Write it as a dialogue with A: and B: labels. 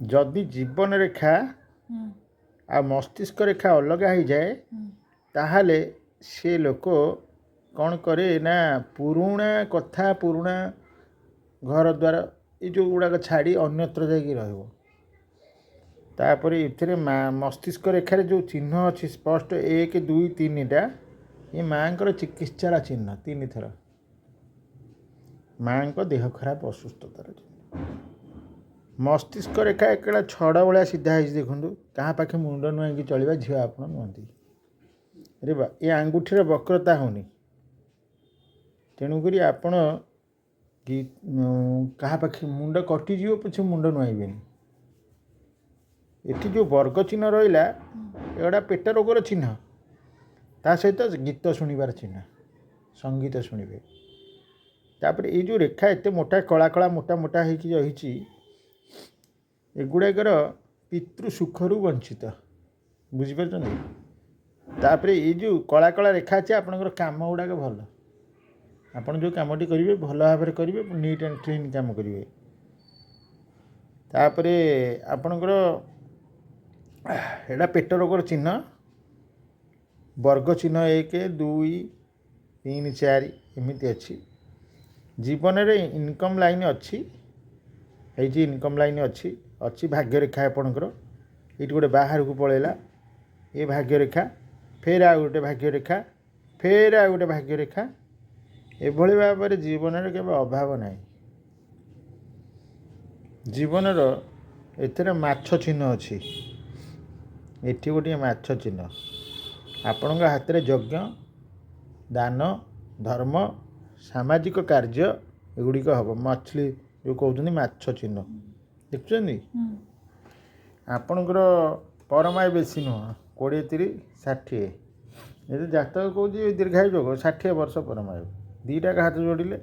A: जदि जीवन रेखा आ मस्तिष्क रेखा अलग हो जाए ताहले से लोक कौन करे ना पुरुणा कथा पुरुणा घर द्वार ये जो गुड़ाक छाड़ी अन्यत्र जाकि तापर ये मस्तिष्क रेखार जो चिन्ह अच्छी स्पष्ट 1 2 3टा ये माँ चिकित्सार चिन्ह 3 थर माँ को देह खराब असुस्थतार चिन्ह मस्तिष्क रेखा एक छड़ भाया सीधा है देखूँ क्या पाखे मुंड नुआई चलवा झील आप नुहति रे बा ये आंगुठीर वक्रता होनी तेणुक आपण कि क्या पाखे मुंड कटिज पछे मुंड नुआईबे ये जो वर्ग चिन्ह रहा एगुड़ा पेट रोगर चिन्ह ता सहित गीत शुणवार चिन्ह संगीत शुणे तापर ये जो रेखा एत मोटा कला कला मोटा मोटा होती एगुड़ाकर पितृ सुखर वंचित बुझीपार तापर ये जो कला कला रेखा अच्छे आपंकर कम गुड़ाक भल आपड़ जो कमटी करेंगे भल भाव में करेंगे नीट एंड क्लीन काम करेंगे तापर आपणकर एटा पेट रोगर चिन्ह वर्ग चिन्ह 1 2 3 4 एमती अच्छी जीवन रे इनकम लाइन अच्छी इनकम लाइन अच्छी अच्छी भाग्य रेखा आपणकर ये गोटे बाहर को पलैला ये भाग्य रेखा फेर आ गोटे भाग्य रेखा फेर आ गोटे भाग्य रेखा एभली भाव में जीवन में केवल अभाव ना जीवन एथेर माछ चिन्ह अच्छी एठी गोटे माछ चिन्ह आपण हाथ में यज्ञ दान धर्म सामाजिक कार्य एगुड़िक हम मछली जो कहते माछ चिन्ह देखुं आपणकर परमाय बेसी नुह 20 30 60 ये जातक कौन दीर्घायु जोग 60 वर्ष परमायु 2टा हाथ जोड़िले